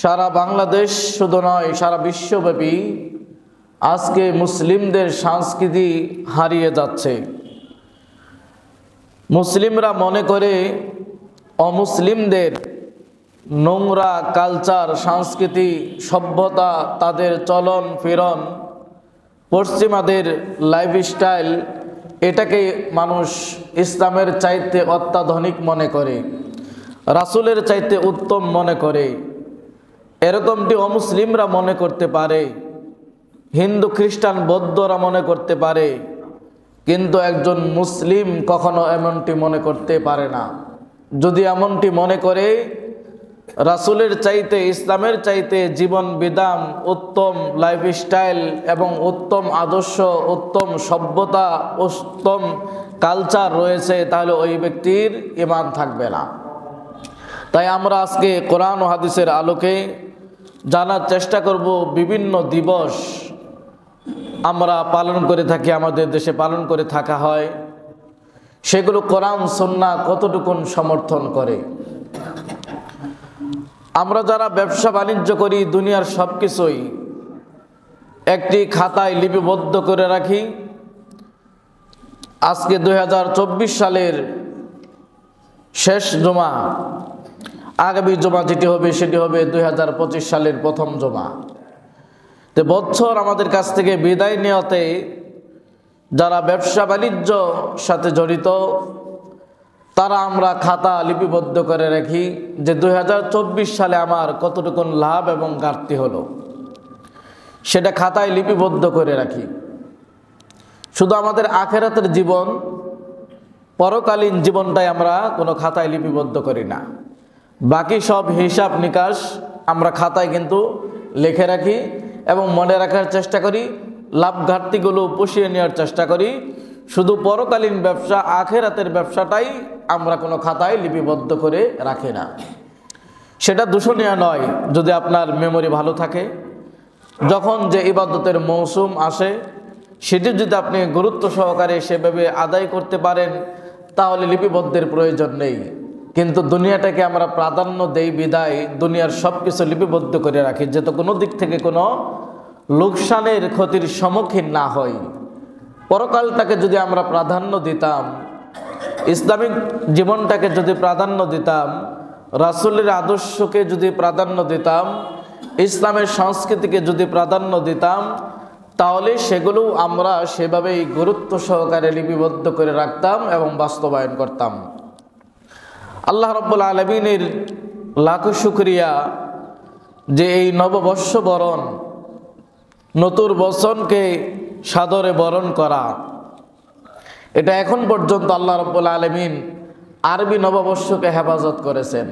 সারা বাংলাদেশ শুধু নয়, সারা বিশ্বব্যাপী আজকে মুসলিমদের সংস্কৃতি হারিয়ে যাচ্ছে। মুসলিমরা মনে করে অমুসলিমদের নোংরা কালচার, সংস্কৃতি, সভ্যতা, তাদের চলন ফিরন, পশ্চিমাদের লাইফস্টাইল, এটাকে মানুষ ইসলামের চাইতে অত্যাধুনিক মনে করে, রাসূলের চাইতে উত্তম মনে করে। এরকমটি অমুসলিমরা মনে করতে পারে, হিন্দু খ্রিস্টান বৌদ্ধরা মনে করতে পারে, কিন্তু একজন মুসলিম কখনো এমনটি মনে করতে পারে না। যদি এমনটি মনে করে, রাসূলের চাইতে, ইসলামের চাইতে জীবন বিধান, উত্তম লাইফস্টাইল এবং উত্তম আদর্শ, উত্তম সভ্যতা, উত্তম কালচার রয়েছে, তাহলে ওই ব্যক্তির ঈমান থাকবে না। তাই আমরা আজকে কোরআন ও হাদিসের আলোকে জানার চেষ্টা করব বিভিন্ন দিবস আমরা পালন করে থাকি, আমাদের দেশে পালন করে থাকা হয়, সেগুলো কোরআন সুন্নাহ কতটুকুন সমর্থন করে। আমরা যারা ব্যবসা বাণিজ্য করি, দুনিয়ার সব কিছুই একটি খাতায় লিপিবদ্ধ করে রাখি। আজকে 2024 সালের শেষ জুমা, আগামী জুমা যেটি হবে সেটি হবে 2025 সালের প্রথম জুমা। তো বছর আমাদের কাছ থেকে বিদায় নেওয়াতে যারা ব্যবসা বাণিজ্য সাথে জড়িত, তারা আমরা খাতা লিপিবদ্ধ করে রাখি যে 2024 সালে আমার কতটুকুন লাভ এবং ঘাটতি হলো, সেটা খাতায় লিপিবদ্ধ করে রাখি। শুধু আমাদের আখিরাতের জীবন, পরকালীন জীবনটাই আমরা কোনো খাতায় লিপিবদ্ধ করি না। বাকি সব হিসাব নিকাশ আমরা খাতায় কিন্তু লিখে রাখি এবং মনে রাখার চেষ্টা করি, লাভ ঘাটতিগুলো পুষিয়ে নেওয়ার চেষ্টা করি। শুধু পরকালীন ব্যবসা, আখিরাতের ব্যবসাটাই আমরা কোনো খাতায় লিপিবদ্ধ করে রাখি না। সেটা দূষণীয় নয় যদি আপনার মেমোরি ভালো থাকে। যখন যে ইবাদতের মৌসুম আসে, সেটি যদি আপনি গুরুত্ব সহকারে সেভাবে আদায় করতে পারেন, তাহলে লিপিবদ্ধের প্রয়োজন নেই। কিন্তু দুনিয়াটাকে আমরা প্রাধান্য দেই বিদায় দুনিয়ার সব কিছু লিপিবদ্ধ করে রাখি, যাতে কোনো দিক থেকে কোনো লোকসানের, ক্ষতির সম্মুখীন না হয়। পরকালটাকে যদি আমরা প্রাধান্য দিতাম, ইসলামিক জীবনটাকে যদি প্রাধান্য দিতাম, রাসূলের আদর্শকে যদি প্রাধান্য দিতাম, ইসলামের সংস্কৃতিকে যদি প্রাধান্য দিতাম, তাহলে সেগুলো আমরা সেভাবেই গুরুত্ব সহকারে লিপিবদ্ধ করে রাখতাম এবং বাস্তবায়ন করতাম। আল্লাহ রাব্বুল আলামিনের লাখো শুকরিয়া যে এই নববর্ষ বরণ, নতুন বছরকে সাদরে বরণ করা, এটা এখন পর্যন্ত আল্লাহ রাব্বুল আলামিন আরবি নববর্ষকে হেফাজত করেছেন।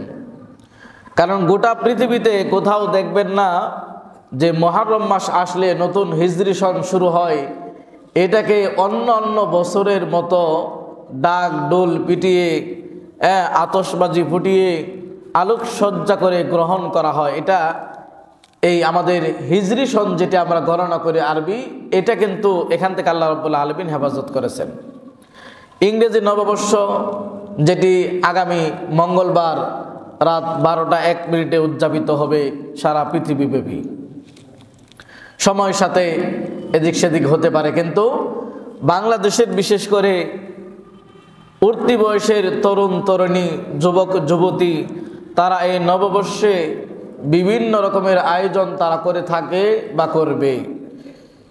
কারণ গোটা পৃথিবীতে কোথাও দেখবেন না যে মুহররম মাস আসলে নতুন হিজরি সন শুরু হয়, এটাকে অন্য অন্য বছরের মতো ডাক ডোল পিটিয়ে, আতশবাজি ফুটিয়ে, আলোকসজ্জা করে গ্রহণ করা হয়। এটা এই আমাদের হিজরি সন যেটা আমরা গণনা করি আরবি, এটা কিন্তু এখান থেকে আল্লাহ রাব্বুল আলামিন হেফাজত করেছেন। ইংরেজি নববর্ষ যেটি আগামী মঙ্গলবার রাত 12টা 1 মিনিটে উদযাপিত হবে সারা পৃথিবীব্যাপী। সময়ের সাথে এদিক সেদিক হতে পারে, কিন্তু বাংলাদেশের বিশেষ করে উঠতি বয়সের তরুণ তরুণী, যুবক যুবতী, তারা এই নববর্ষে বিভিন্ন রকমের আয়োজন তারা করে থাকে বা করবে।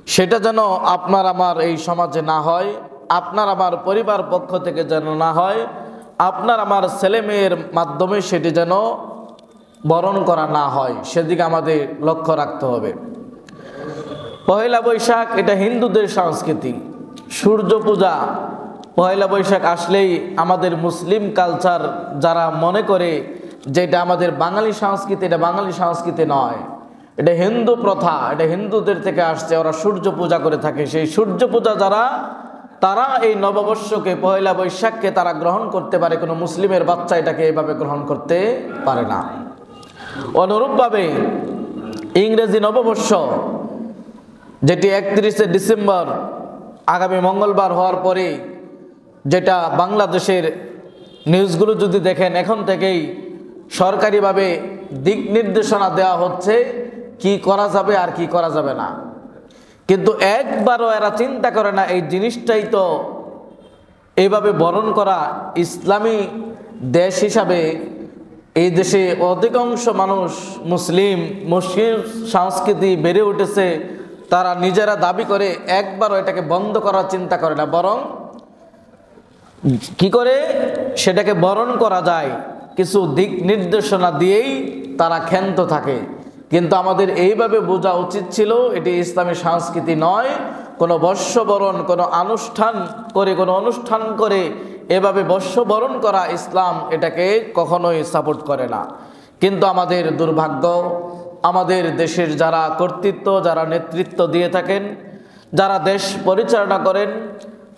সেটা যেন আপনার আমার এই সমাজে না হয়, আপনার আমার পরিবার পক্ষ থেকে যেন না হয়, আপনার আমার ছেলে মেয়ের মাধ্যমে সেটি যেন বরণ করা না হয়, সেদিকে আমাদের লক্ষ্য রাখতে হবে। পহেলা বৈশাখ এটা হিন্দুদের সংস্কৃতি, সূর্য পূজা। পহেলা বৈশাখ আসলেই আমাদের মুসলিম কালচার যারা মনে করে যে এটা আমাদের বাঙালি সংস্কৃতি, এটা বাঙালি সংস্কৃতি নয়, এটা হিন্দু প্রথা, এটা হিন্দুদের থেকে আসছে। ওরা সূর্য পূজা করে থাকে। সেই সূর্য পূজা যারা, তারা এই নববর্ষকে, পহেলা বৈশাখকে তারা গ্রহণ করতে পারে, কোনো মুসলিমের বাচ্চা এটাকে এভাবে গ্রহণ করতে পারে না। অনুরূপভাবে ইংরেজি নববর্ষ যেটি 31শে ডিসেম্বর আগামী মঙ্গলবার হওয়ার পরে, যেটা বাংলাদেশের নিউজগুলো যদি দেখেন এখন থেকেই সরকারিভাবে দিক নির্দেশনা দেওয়া হচ্ছে কি করা যাবে আর কি করা যাবে না, কিন্তু একবারও এরা চিন্তা করে না এই জিনিসটাই তো এইভাবে বরণ করা। ইসলামী দেশ হিসাবে এই দেশে অধিকাংশ মানুষ মুসলিম সংস্কৃতি বেড়ে উঠেছে, তারা নিজেরা দাবি করে একবারও এটাকে বন্ধ করার চিন্তা করে না, বরং কি করে সেটাকে বরণ করা যায় কিছু দিক নির্দেশনা দিয়েই তারা ক্ষান্ত থাকে। কিন্তু আমাদের এইভাবে বোঝা উচিত ছিল এটি ইসলামী সংস্কৃতি নয়। কোনো বর্ষবরণ কোনো অনুষ্ঠান করে এভাবে বর্ষবরণ করা ইসলাম এটাকে কখনোই সাপোর্ট করে না। কিন্তু আমাদের দুর্ভাগ্য, আমাদের দেশের যারা কর্তৃত্ব, যারা নেতৃত্ব দিয়ে থাকেন, যারা দেশ পরিচালনা করেন,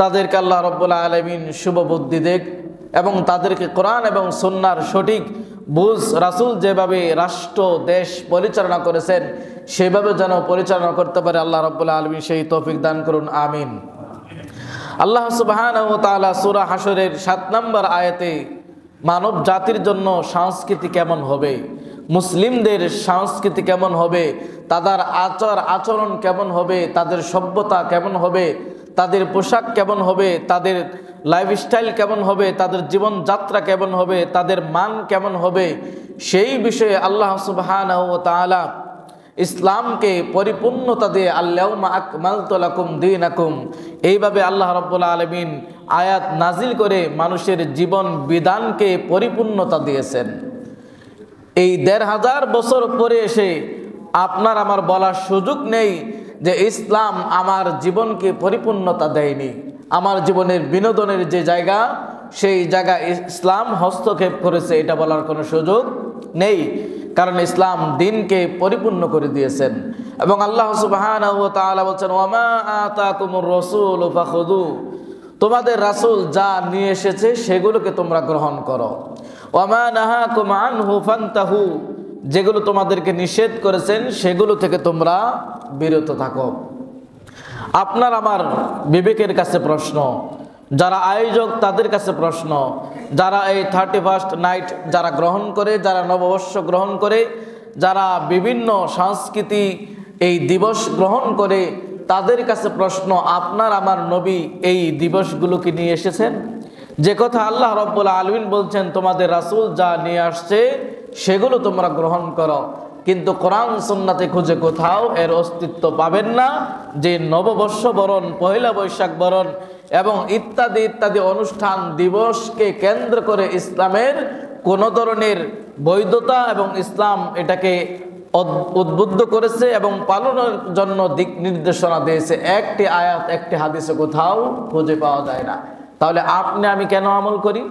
তাদেরকে আল্লাহ রাব্বুল আলামিন শুভ বুদ্ধি দেখ এবং তাদেরকে কোরআন এবং সুন্নাহর সঠিক বুঝ, রাসূল যেভাবে রাষ্ট্র দেশ পরিচালনা করেছেন সেভাবে যেন পরিচালনা করতে পারে আল্লাহ রাব্বুল আলামিন সেই তৌফিক দান করুন, আমিন। আল্লাহ সুবহানাহু ওয়া তাআলা সূরা হাশরের 7 নম্বর আয়াতে মানব জাতির জন্য সংস্কৃতি কেমন হবে, মুসলিমদের সংস্কৃতি কেমন হবে, তাদের আচরণ কেমন হবে, তাদের সভ্যতা কেমন হবে, তাদের পোশাক কেমন হবে, তাদের লাইফস্টাইল কেমন হবে, তাদের জীবনযাত্রা কেমন হবে, তাদের মান কেমন হবে, সেই বিষয়ে আল্লাহ সুবহানাহু ওয়া তাআলা ইসলামকে পরিপূর্ণতা দিয়ে আল-ইয়াউমা আকমালতু লাকুম দীনাকুম এইভাবে আল্লাহ রাব্বুল আলামিন আয়াত নাজিল করে মানুষের জীবন বিধানকে পরিপূর্ণতা দিয়েছেন। এই ১৫০০ বছর পরে এসে আপনার আমার বলার সুযোগ নেই যে ইসলাম আমার জীবনকে পরিপূর্ণতা দেয়নি, আমার জীবনের বিনোদনের যে জায়গা সেই জায়গা ইসলাম হস্তক্ষেপ করেছে, এটা বলার কোনো সুযোগ নেই। কারণ ইসলাম দিনকে পরিপূর্ণ করে দিয়েছেন। এবং আল্লাহ সুবহানাহু ওয়া তাআলা বলেন, ওয়ামা আতাকুমুর রাসূলু ফাখুযু, তোমাদের রাসূল যা নিয়ে এসেছে সেগুলোকে তোমরা গ্রহণ করো। ওয়ামা নাহাকুম আনহু ফান্তাহু, যেগুলো তোমাদেরকে নিষেধ করেছেন সেগুলো থেকে তোমরা বিরত থাকো। আপনার আমার বিবেকের কাছে প্রশ্ন, যারা আয়োজক তাদের কাছে প্রশ্ন, যারা এই 31st নাইট যারা গ্রহণ করে, যারা নববর্ষ গ্রহণ করে, যারা বিভিন্ন সংস্কৃতি এই দিবস গ্রহণ করে, তাদের কাছে প্রশ্ন, আপনার আমার নবী এই দিবসগুলোকে নিয়ে এসেছেন? যে কথা আল্লাহ রাব্বুল আলামিন বলছেন তোমাদের রাসূল যা নিয়ে আসছে সেগুলো তোমরা গ্রহণ করো, কিন্তু কোরআন সুন্নাতে খুঁজে কোথাও এর অস্তিত্ব পাবেন না যে নববর্ষ বরণ, পহেলা বৈশাখ বরণ এবং ইত্যাদি ইত্যাদি অনুষ্ঠান দিবসকে কেন্দ্র করে ইসলামের কোনো ধরনের বৈধতা এবং ইসলাম এটাকে উদ্বুদ্ধ করেছে এবং পালনের জন্য দিক নির্দেশনা দিয়েছে একটি আয়াত একটি হাদিসে কোথাও খুঁজে পাওয়া যায় না। তাহলে আপনি আমি কেন আমল করি?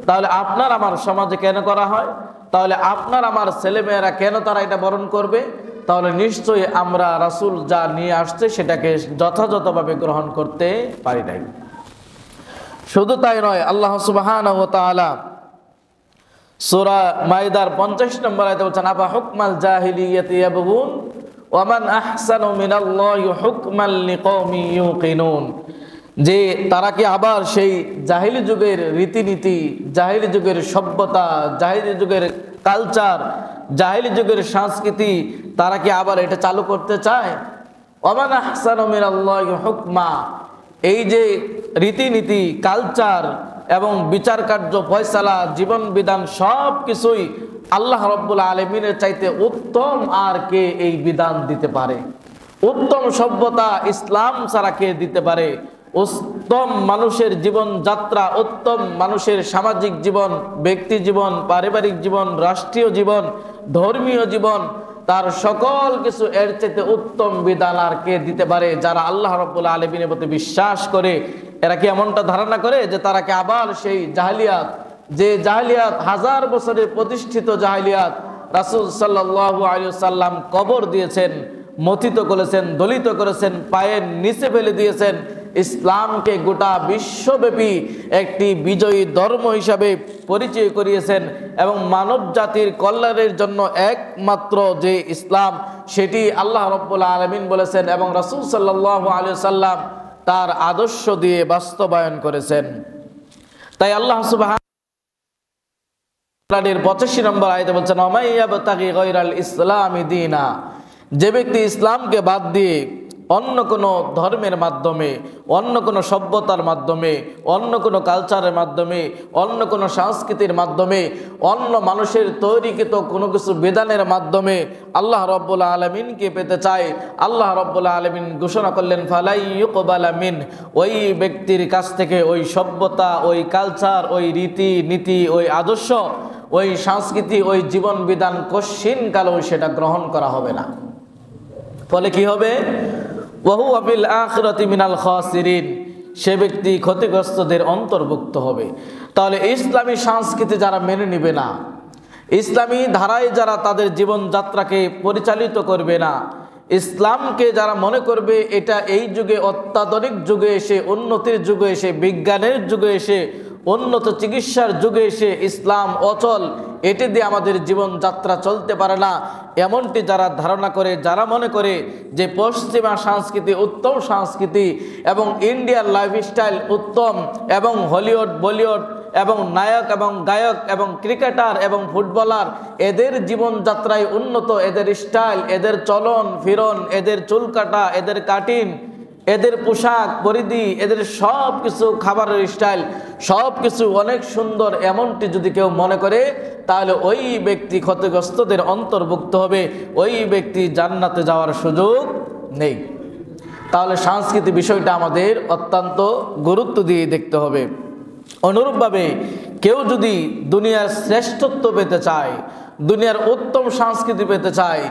তাহলে আপনার আমার সমাজে কেন করা হয়? তাহলে আপনার আমার ছেলেমেয়েরা কেন তারা এটা বরণ করবে? তাহলে নিশ্চয়ই আমরা রাসূল যা নিয়ে আসছে সেটাকে যথাযথভাবে গ্রহণ করতে পারি নাই। শুধু তাই নয়, আল্লাহ সুবহানাহু ওয়া তাআলা সূরা মাইদার 50 নম্বর আয়াতে বলেন, আফা হুকমাল জাহিলিয়াতি ইয়াবগুন ওয়া মান আহসানু মিনাল্লাহি হুকমান লিকওমি ইউকিনুন, যে তারা কি আবার সেই জাহিলি যুগের রীতিনীতি, জাহিলি যুগের সভ্যতা, জাহিলি যুগের কালচার, জাহিলি যুগের সংস্কৃতি তারা কি আবার এটা চালু করতে চায়? ওয়া মান আহসানু মিনাল্লাহি হুকমা, এই যে রীতিনীতি, কালচার এবং বিচার কার্য, ফয়সালা, জীবন বিধান সব কিছুই আল্লাহ রাব্বুল আলামিনের চাইতে উত্তম আর কে এই বিধান দিতে পারে? উত্তম সভ্যতা ইসলাম ছাড়া কে দিতে পারে? উত্তম মানুষের জীবন যাত্রা, উত্তম মানুষের সামাজিক জীবন, ব্যক্তি জীবন, পারিবারিক জীবন, রাষ্ট্রীয় জীবন, ধর্মীয় জীবন, তার সকল কিছু এর চাইতে উত্তম বিধান আর কে দিতে পারে? যারা আল্লাহ রাব্বুল আলামিনের প্রতি বিশ্বাস করে, এরা কি এমনটা ধারণা করে যে তারা কি আবার সেই জাহেলিয়াত, যে জাহেলিয়াত হাজার বছরের প্রতিষ্ঠিত জাহেলিয়াত রাসূল সাল্লাল্লাহু আলাইহি ওয়াসাল্লাম কবর দিয়েছেন, মথিত করেছেন, দলিত করেছেন, পায়ের নিচে ফেলে দিয়েছেন, ইসলামকে গোটা বিশ্বব্যাপী একটি বিজয়ী ধর্ম হিসাবে পরিচয় করিয়েছেন এবং মানব জাতির কল্যাণের জন্য একমাত্র যে ইসলাম সেটি আল্লাহ রাব্বুল আলামিন বলেছেন এবং রাসূল সাল্লাল্লাহু আলাইহি ওয়াসাল্লাম তার আদর্শ দিয়ে বাস্তবায়ন করেছেন। তাই আল্লাহ সুবহানাহু কোরআনের 85 নম্বর আয়াতে বলছেন ওমাইয়াবতাগি গায়রাল ইসলামি দীনা, যে ব্যক্তি ইসলামকে বাদ দিয়ে অন্য কোনো ধর্মের মাধ্যমে, অন্য কোনো সভ্যতার মাধ্যমে, অন্য কোনো কালচারের মাধ্যমে, অন্য কোনো সংস্কৃতির মাধ্যমে, অন্য মানুষের তৈরিকৃত কোনো কিছু বিধানের মাধ্যমে আল্লাহ রাব্বুল আলামিনকে পেতে চায়, আল্লাহ রাব্বুল আলামিন ঘোষণা করলেন ফালাই ইউকবালা মিন, ওই ব্যক্তির কাছ থেকে ওই সভ্যতা, ওই কালচার, ওই রীতি নীতি, ওই আদর্শ, ওই সংস্কৃতি, ওই জীবন বিধান কশিন কালেও সেটা গ্রহণ করা হবে না। ফলে কি হবে? ওয়াহুয়া ফিল আখিরাতি মিনাল খাসিরিন, সে ব্যক্তি ক্ষতিগ্রস্তদের অন্তর্ভুক্ত হবে। তাহলে ইসলামী সংস্কৃতি যারা মেনে নেবে না, ইসলামী ধারায় যারা তাদের জীবনযাত্রাকে পরিচালিত করবে না, ইসলামকে যারা মনে করবে এটা এই যুগে, অত্যাধুনিক যুগে এসে, উন্নতির যুগে এসে, বিজ্ঞানের যুগে এসে, উন্নত চিকিৎসার যুগে এসে ইসলাম অচল, এটি দিয়ে আমাদের জীবনযাত্রা চলতে পারে না, এমনটি যারা ধারণা করে, যারা মনে করে যে পশ্চিমা সংস্কৃতি উত্তম সংস্কৃতি এবং ইন্ডিয়ার লাইফস্টাইল উত্তম, এবং হলিউড, বলিউড এবং নায়ক এবং গায়ক এবং ক্রিকেটার এবং ফুটবলার এদের জীবনযাত্রায় উন্নত, এদের স্টাইল, এদের চলন ফিরন, এদের চুল কাটা, এদের কাটিং, এদের পোশাক পরিধি, এদের সব কিছু, খাবারের স্টাইল সব কিছু অনেক সুন্দর, এমনটি যদি কেউ মনে করে তাহলে ওই ব্যক্তি ক্ষতিগ্রস্তদের অন্তর্ভুক্ত হবে, ওই ব্যক্তি জান্নাতে যাওয়ার সুযোগ নেই। তাহলে সংস্কৃতি বিষয়টা আমাদের অত্যন্ত গুরুত্ব দিয়ে দেখতে হবে। অনুরূপভাবে কেউ যদি দুনিয়ার শ্রেষ্ঠত্ব পেতে চায়, দুনিয়ার উত্তম সংস্কৃতি পেতে চায়,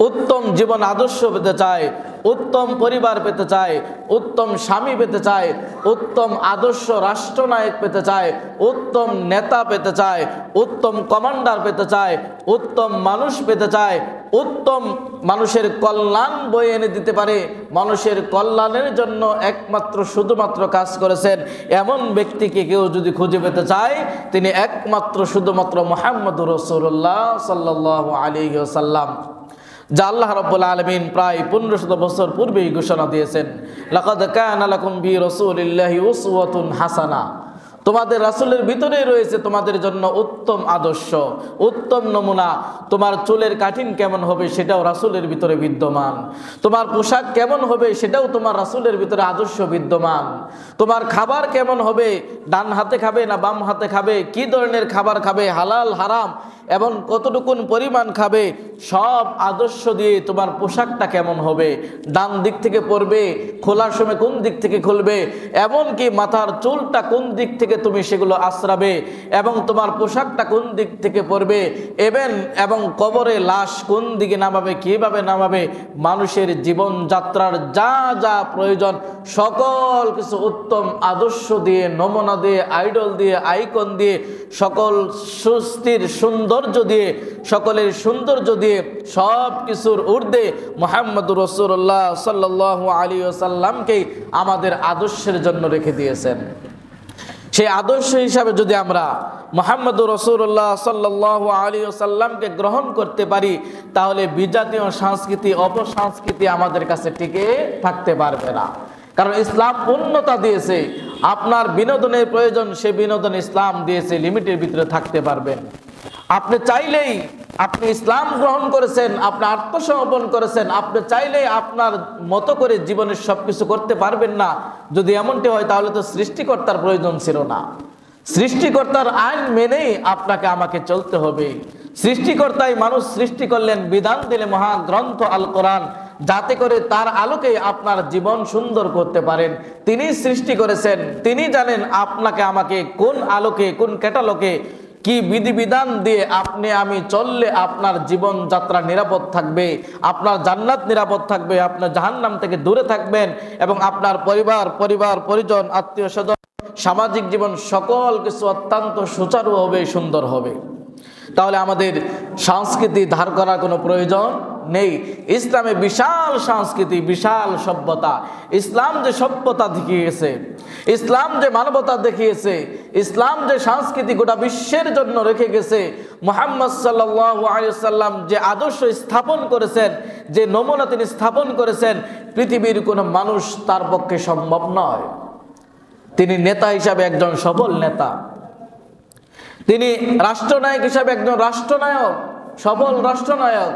উত্তম জীবন আদর্শ পেতে চায়, উত্তম পরিবার পেতে চায়, উত্তম স্বামী পেতে চায়, উত্তম আদর্শ রাষ্ট্রনায়ক পেতে চায়, উত্তম নেতা পেতে চায়, উত্তম কমান্ডার পেতে চায়, উত্তম মানুষ পেতে চায়, উত্তম মানুষের কল্যাণ বয়ে এনে দিতে পারে, মানুষের কল্যাণের জন্য একমাত্র শুধুমাত্র কাজ করেছেন এমন ব্যক্তিকে কেউ যদি খুঁজে পেতে চায়, তিনি একমাত্র শুধুমাত্র মুহাম্মদুর রাসূলুল্লাহ সাল্লাল্লাহু আলাইহি ওয়াসাল্লাম, যা আল্লাহ রাব্বুল আলামিন প্রায় 1500 বছর পূর্বেই ঘোষণা দিয়েছেন, লাকাদ কানা লাকুম ফি রাসূলিল্লাহি উসওয়াতুন হাসানা, তোমাদের রাসূলের ভিতরেই রয়েছে তোমাদের জন্য উত্তম আদর্শ, উত্তম নমুনা। তোমার চুলের কাটিং কেমন হবে সেটাও রাসূলের ভিতরে বিদ্যমান, তোমার পোশাক কেমন হবে সেটাও তোমার রাসূলের ভিতরে আদর্শ বিদ্যমান, তোমার খাবার কেমন হবে, ডান হাতে খাবে না বাম হাতে খাবে, কি ধরনের খাবার খাবে, হালাল হারাম এবং কতটুকুন পরিমাণ খাবে, সব আদর্শ দিয়ে তোমার পোশাকটা কেমন হবে, ডান দিক থেকে পরবে, খোলার সময় কোন দিক থেকে খুলবে, এমনকি মাথার চুলটা কোন দিক থেকে তুমি সেগুলো আশ্রাবে, এবং তোমার পোশাকটা কোন দিক থেকে পরবে, এবং কবরে লাশ কোন দিকে নামাবে, কীভাবে নামাবে, মানুষের জীবনযাত্রার যা যা প্রয়োজন সকল কিছু উত্তম আদর্শ দিয়ে, নমুনা দিয়ে, আইডল দিয়ে, আইকন দিয়ে, সকল সুস্থির সৌন্দর্য দিয়ে, সকলের সৌন্দর্য দিয়ে, সব কিছুর ঊর্ধ্বে মুহাম্মদুর রাসূলুল্লাহ সাল্লাল্লাহু আলাইহি ওয়াসাল্লামকে আমাদের আদর্শের জন্য রেখে দিয়েছেন। সেই আদর্শ হিসাবে যদি আমরা মুহাম্মদুর রাসূলুল্লাহ সাল্লাল্লাহু আলাইহি ওয়াসাল্লামকে গ্রহণ করতে পারি, তাহলে বিজাতীয় সংস্কৃতি, অপসংস্কৃতি আমাদের কাছে টিকে থাকতে পারবে না। কারণ ইসলাম পূর্ণতা দিয়েছে, আপনার বিনোদনের প্রয়োজন, সে বিনোদন ইসলাম দিয়েছে, লিমিটের ভিতরে থাকতে পারবেন। আপনি চাইলেই, আপনি ইসলাম গ্রহণ করেছেন, আপনি আত্মসমর্পণ করেছেন, আপনি চাইলেই আপনার মতো করে জীবনের সবকিছু করতে পারবেন না। যদি এমনটি হয় তাহলে তো সৃষ্টিকর্তার প্রয়োজন ছিল না। সৃষ্টিকর্তার আইন মেনেই আপনাকে আমাকে চলতে হবে। সৃষ্টিকর্তাই মানুষ সৃষ্টি করলেন, বিধান দিলে মহাগ্রন্থ আল কোরআন, যাতে করে তার আলোকে আপনার জীবন সুন্দর করতে পারেন। তিনি সৃষ্টি করেছেন, তিনি জানেন আপনাকে আমাকে কোন আলোকে, কোন ক্যাটালগে, কি বিধিবিধান দিয়ে আপনি আমি চললে আপনার জীবন যাত্রা নিরাপদ থাকবে, আপনার জান্নাত নিরাপদ থাকবে, আপনার জাহান্নাম থেকে দূরে থাকবেন, এবং আপনার পরিবার পরিজন, আত্মীয় স্বজন, সামাজিক জীবন সকল কিছু অত্যন্ত সুচারু হবে, সুন্দর হবে। তাহলে আমাদের সংস্কৃতি ধার করার কোনো প্রয়োজন নেই। ইসলামে বিশাল সংস্কৃতি, বিশাল সভ্যতা। ইসলাম যে সভ্যতা দেখিয়েছে, ইসলাম যে মানবতা দেখিয়েছে, ইসলাম যে সংস্কৃতি গোটা বিশ্বের জন্য রেখে গেছে, মুহাম্মদ সাল্লাল্লাহু আলাইহি ওয়াসাল্লাম যে আদর্শ স্থাপন করেছেন, যে নমুনা তিনি স্থাপন করেছেন, পৃথিবীর কোনো মানুষ তার পক্ষে সম্ভব নয়। তিনি নেতা হিসাবে একজন সফল নেতা, তিনি রাষ্ট্রনায়ক হিসাবে একজন রাষ্ট্রনায়ক, সফল রাষ্ট্রনায়ক,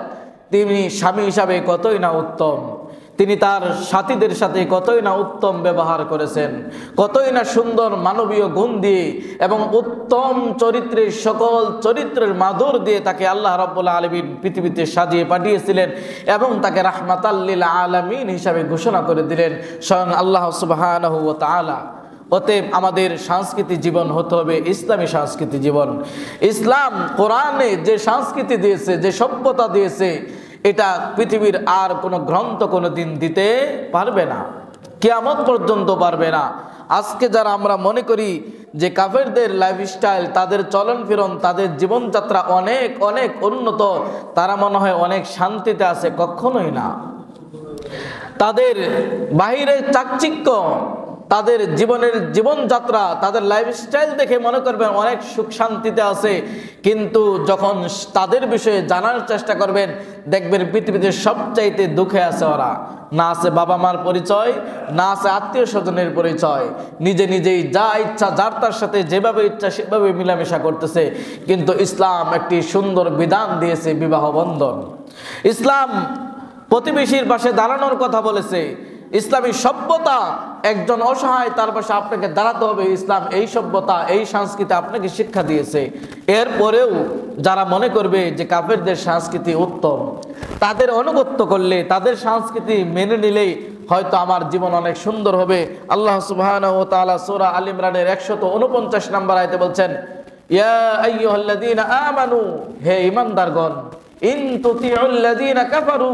তিনি স্বামী হিসাবে কতই না উত্তম, তিনি তার সাথীদের সাথে কতই না উত্তম ব্যবহার করেছেন, কতই না সুন্দর মানবীয় গুণ দিয়ে এবং উত্তম চরিত্রের সকল চরিত্রের মাধুর দিয়ে তাকে আল্লাহ রাব্বুল আলামিন পৃথিবীতে সাজিয়ে পাঠিয়েছিলেন এবং তাকে রাহমাতাল লিল আলামিন হিসাবে ঘোষণা করে দিলেন স্বয়ং আল্লাহ সুবহানাহু ওয়া তাআলা। অতএব আমাদের সংস্কৃতি জীবন হতে হবে ইসলামী সংস্কৃতি জীবন। ইসলাম কোরআনে যে সংস্কৃতি দিয়েছে, যে সভ্যতা দিয়েছে, এটা পৃথিবীর আর কোনো গ্রন্থ কোনো দিন দিতে পারবে না, কিয়ামত পর্যন্ত পারবে না। আজকে যারা আমরা মনে করি যে কাফেরদের লাইফস্টাইল, তাদের চলন ফিরন, তাদের জীবনযাত্রা অনেক অনেক উন্নত, তারা মনে হয় অনেক শান্তিতে আছে, কখনোই না। তাদের বাহিরের চাকচিক্য, তাদের জীবনের জীবনযাত্রা, তাদের লাইফস্টাইল দেখে মনে করবেন অনেক সুখ শান্তিতে আছে, কিন্তু যখন তাদের বিষয়ে জানার চেষ্টা করবেন দেখবেন পৃথিবীতে সবচাইতে দুঃখে আছে ওরা। না আছে বাবা মার পরিচয়, না আছে আত্মীয় স্বজনের পরিচয়, নিজে নিজেই যা ইচ্ছা যার তার সাথে যেভাবে ইচ্ছা সেভাবে মিলামেশা করতেছে। কিন্তু ইসলাম একটি সুন্দর বিধান দিয়েছে, বিবাহ বন্ধন। ইসলাম প্রতিবেশীর পাশে দাঁড়ানোর কথা বলেছে। ইসলামী সভ্যতা, একজন অসহায় তার পাশে আপনাকে দাঁড়াতে হবে, ইসলাম এই সভ্যতা এই সংস্কৃতি আপনাকে শিক্ষা দিয়েছে। এরপরেও যারা মনে করবে যে কাফেরদের সংস্কৃতি উত্তম, তাদের অনুগত্য করলে, তাদের সংস্কৃতি মেনে নিলেই হয়তো আমার জীবন অনেক সুন্দর হবে। আল্লাহ সুবহানাহু ওয়া তাআলা সূরা আল ইমরানের 149 নম্বর আয়াতে বলছেন, ইয়া আইয়ুহাল্লাযীনা আমানু, হে ঈমানদারগণ, ইন তুতিউল্লাযীনা কাফারু,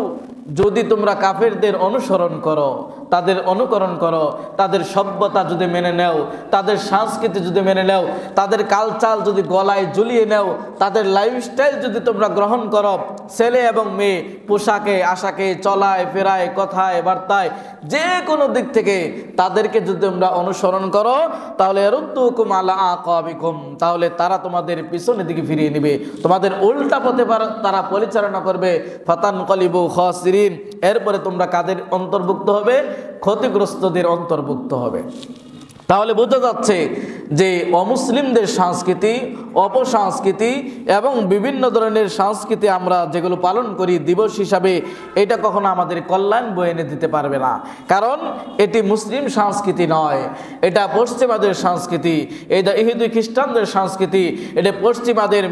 যদি তোমরা কাফেরদের অনুসরণ করো, তাদের অনুকরণ করো, তাদের সভ্যতা যদি মেনে নেও, তাদের সংস্কৃতি যদি মেনে নেও, তাদের কালচার যদি গলায় ঝুলিয়ে নেও, তাদের লাইফস্টাইল যদি তোমরা গ্রহণ করো, ছেলে এবং মেয়ে পোশাকে আশাকে, চলায় ফেরায়, কথায় বার্তায়, যে কোনো দিক থেকে তাদেরকে যদি তোমরা অনুসরণ করো, তাহলে রুদ্দুকুম আলা আকাবিকুম, তাহলে তারা তোমাদের পিছনের দিকে ফিরিয়ে নেবে, তোমাদের উল্টা পথে তারা পরিচালনা করবে। ফাতানকালিবু খাসিরিন, এরপরে তোমরা কাদের অন্তর্ভুক্ত হবে? ক্ষতিগ্রস্তদের অন্তর্ভুক্ত হবে। তাহলে বোঝা যাচ্ছে যে অমুসলিমদের সংস্কৃতি, অপসংস্কৃতি এবং বিভিন্ন ধরনের সংস্কৃতি আমরা যেগুলো পালন করি দিবস হিসাবে, এটা কখনো আমাদের কল্যাণ বয়ে এনে দিতে পারবে না। কারণ এটি মুসলিম সংস্কৃতি নয়, এটা পশ্চিমাদের সংস্কৃতি, এটা ইহুদি খ্রিস্টানদের সংস্কৃতি, এটা পশ্চিমাদের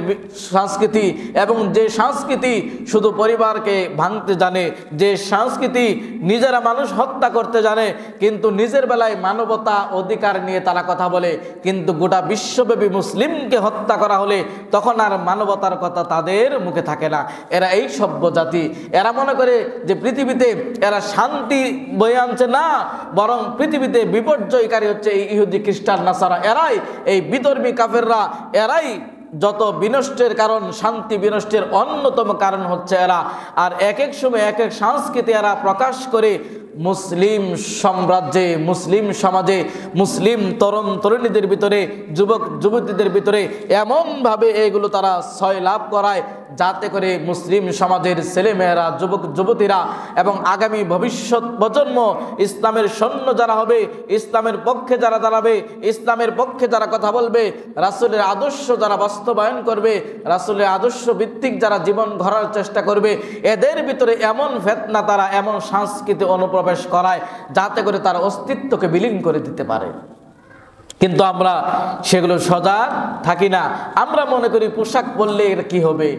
সংস্কৃতি। এবং যে সংস্কৃতি শুধু পরিবারকে ভাঙতে জানে, যে সংস্কৃতি নিজেরা মানুষ হত্যা করতে জানে, কিন্তু নিজের বেলায় মানবতা অধিকার নিয়ে তারা কথা বলে, কিন্তু গোটা বিশ্বব্যাপী মুসলিমকে হত্যা করা হলে তখন আর মানবতার কথা তাদের মুখে থাকে না। এরা এই সভ্য জাতি, এরা মনে করে যে পৃথিবীতে এরা শান্তি বয়ে আনছে, না, বরং পৃথিবীতে বিপর্যয়কারী হচ্ছে এই ইহুদি খ্রিস্টান নাসারা, এরাই এই বিধর্মী কাফেররা, এরাই যত বিনষ্টের কারণ, শান্তি বিনষ্টের অন্যতম কারণ হচ্ছে এরা। আর এক এক সময় এক এক সংস্কৃতি এরা প্রকাশ করে মুসলিম সাম্রাজ্যে, মুসলিম সমাজে, মুসলিম তরুণ তরুণীদের ভিতরে, যুবক যুবতীদের ভিতরে এমনভাবে এগুলো তারা ছয় লাভ করায়, যাতে করে মুসলিম সমাজের ছেলেমেয়েরা, যুবক যুবতীরা এবং আগামী ভবিষ্যৎ প্রজন্ম ইসলামের সৈন্য যারা হবে, ইসলামের পক্ষে যারা দাঁড়াবে, ইসলামের পক্ষে যারা কথা বলবে, রাসূলের আদর্শ যারা বাস্তবায়ন করবে, রাসূলের আদর্শ ভিত্তিক যারা জীবন গড়ার চেষ্টা করবে, এদের ভিতরে এমন ফিতনা, তারা এমন সংস্কৃতি অনুপ্রবেশ করায় যাতে করে তার অস্তিত্বকে বিলীন করে দিতে পারে। কিন্তু আমরা সেগুলো সজাগ থাকি না। আমরা মনে করি পোশাক পরলে এর কি হবে,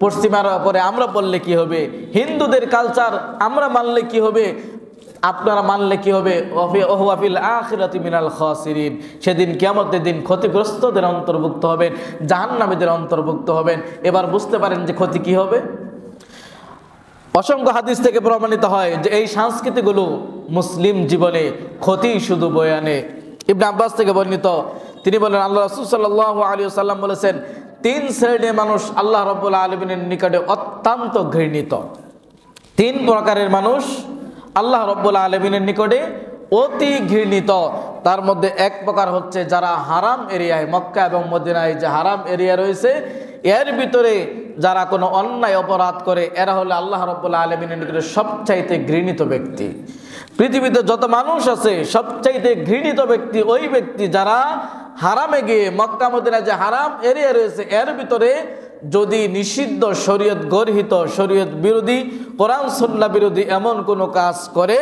পশ্চিমার পরে আমরা পড়লে কি হবে, হিন্দুদের কালচার আমরা মানলে কি হবে, আপনারা মানলে কি হবে, ওয়া ফিল আখিরাতি মিনাল খাসিরিন, সেদিন কিয়ামতের দিন ক্ষতিগ্রস্তদের অন্তর্ভুক্ত হবেন, জাহান্নামীদের অন্তর্ভুক্ত হবেন। এবার বুঝতে পারেন যে ক্ষতি কি হবে। অসংখ্য হাদিস থেকে প্রমাণিত হয় যে এই সংস্কৃতিগুলো মুসলিম জীবনে ক্ষতি শুধু বয়ে আনে। ইবনে আব্বাস থেকে বর্ণিত, তিনি বলেন, আল্লাহ রাসূল সাল্লাল্লাহু আলাইহি ওয়াসাল্লাম বলেছেন, 3 শ্রেণীর মানুষ আল্লাহ রাব্বুল আলামিনের নিকটে অত্যন্ত ঘৃণিত। 3 প্রকারের মানুষ আল্লাহ রাব্বুল আলামিনের নিকটে অতি ঘৃণিত। তার মধ্যে এক প্রকার হচ্ছে যারা হারাম এরিয়ায়, মক্কা এবং মদিনায় যে হারাম এরিয়া রয়েছে এর ভিতরে যারা কোনো অন্যায় অপরাধ করে, এরা হলো আল্লাহ রাব্বুল আলামিনের নিকটে সবচাইতে ঘৃণিত ব্যক্তি। পৃথিবীতে যত মানুষ আছে সবচাইতে ঘৃণিত ব্যক্তি ওই ব্যক্তি যারা হারামে গিয়ে, মক্কা মদিনা যে হারাম এরিয়া রয়েছে এর ভিতরে যদি নিষিদ্ধ শরীয়ত গর্হিত শরীয়ত বিরোধী কোরআন সুন্নাহ বিরোধী এমন কোনো কাজ করে,